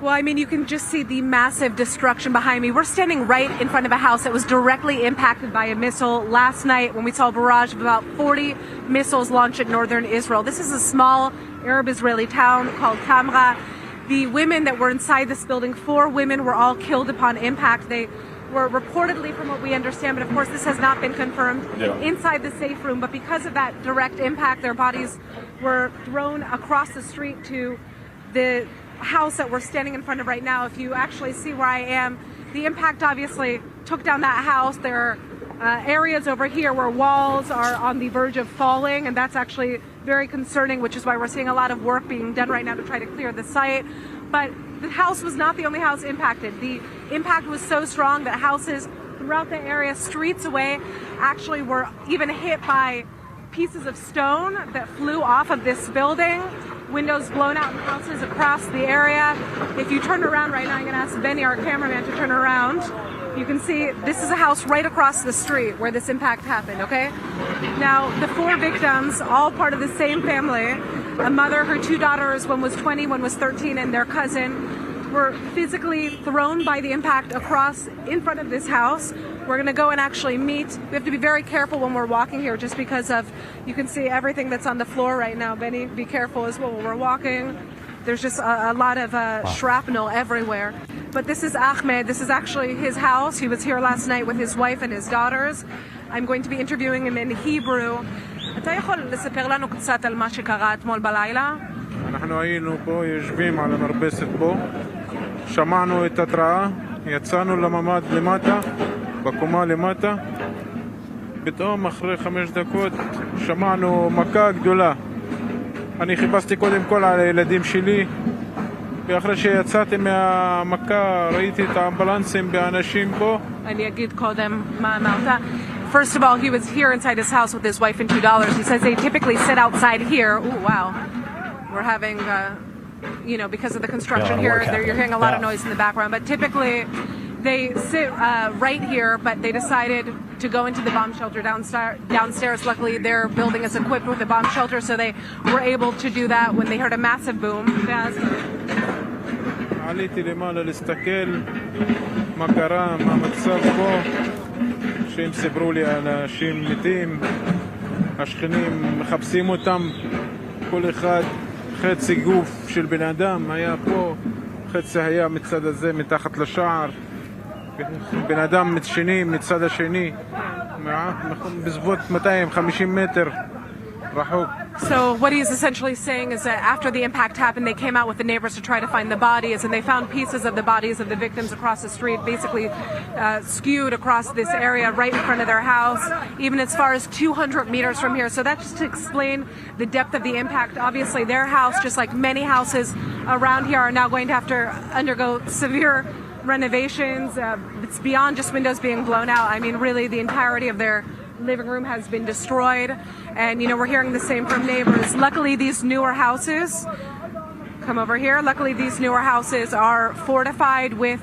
Well, I mean, you can just see the massive destruction behind me. We're standing right in front of a house that was directly impacted by a missile last night when we saw a barrage of about 40 missiles launched at northern Israel. This is a small Arab-Israeli town called Tamra. The women that were inside this building, 4 women, were all killed upon impact. They were reportedly, from what we understand, but of course this has not been confirmed, inside the safe room. But because of that direct impact, their bodies were thrown across the street to the house that we're standing in front of right now. If you actually see where I am, the impact obviously took down that house. There are areas over here where walls are on the verge of falling, and that's actually very concerning, which is why we're seeing a lot of work being done right now to try to clear the site. But the house was not the only house impacted. The impact was so strong that houses throughout the area, streets away, actually were even hit by pieces of stone that flew off of this building. Windows blown out in houses across the area. If you turn around right now, I'm going to ask Benny, our cameraman, to turn around. You can see this is a house right across the street where this impact happened, okay? Now, the 4 victims, all part of the same family, a mother, her 2 daughters, one was 20, one was 13, and their cousin, were physically thrown by the impact across in front of this house. We're going to go and actually meet. We have to be very careful when we're walking here just because of, you can see everything that's on the floor right now. Benny, be careful as well when we're walking. There's just a lot of shrapnel everywhere. But this is Ahmed. This is actually his house. He was here last night with his wife and his daughters. I'm going to be interviewing him in Hebrew. אתה יכול לספר לנו קצת על מה שקרה אתמול בלילה? אנחנו היינו פה, יושבים על המרפסת פה, שמענו את התראה, יצאנו לממ"ד למטה, בקומה למטה, פתאום אחרי 5 דקות שמענו מכה גדולה. אני חיפשתי קודם כל על הילדים שלי, ואחרי שיצאתי מהמכה ראיתי את האמבולנסים באנשים פה. אני אגיד קודם מה אמרת. First of all, he was here inside his house with his wife and 2 daughters. He says they typically sit outside here. Ooh, wow. We're having, you know, because of the construction here, you're hearing a lot of noise in the background. But typically, they sit right here, but they decided to go into the bomb shelter downstairs. Luckily, their building is equipped with a bomb shelter, so they were able to do that when they heard a massive boom. עליתי למעלה להסתכל מה קרה, מה המצב פה. שהם סיפרו לי אנשים מתים, השכנים מחפשים אותם, כל אחד חצי גוף של בן אדם היה פה, חצי היה מצד הזה מתחת לשער, בן אדם שני מצד השני, בסביבות 250 מטר רחוק. So what he's essentially saying is that after the impact happened, they came out with the neighbors to try to find the bodies, and they found pieces of the bodies of the victims across the street, basically skewed across this area right in front of their house, even as far as 200 meters from here. So that's just to explain the depth of the impact. Obviously, their house, just like many houses around here, are now going to have to undergo severe renovations. It's beyond just windows being blown out. I mean, really, the entirety of their living room has been destroyed, and you know, we're hearing the same from neighbors. Luckily, these newer houses, come over here, luckily these newer houses are fortified with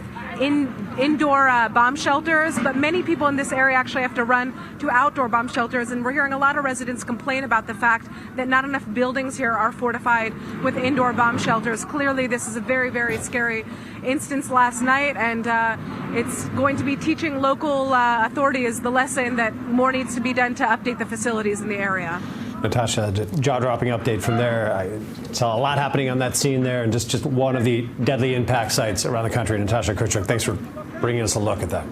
indoor bomb shelters, but many people in this area actually have to run to outdoor bomb shelters, and we're hearing a lot of residents complain about the fact that not enough buildings here are fortified with indoor bomb shelters. Clearly, this is a very, very scary instance last night, and it's going to be teaching local authorities the lesson that more needs to be done to update the facilities in the area. Natasha, jaw-dropping update from there. I saw a lot happening on that scene there, and just one of the deadly impact sites around the country. Natasha Kutchuk, thanks for bringing us a look at that.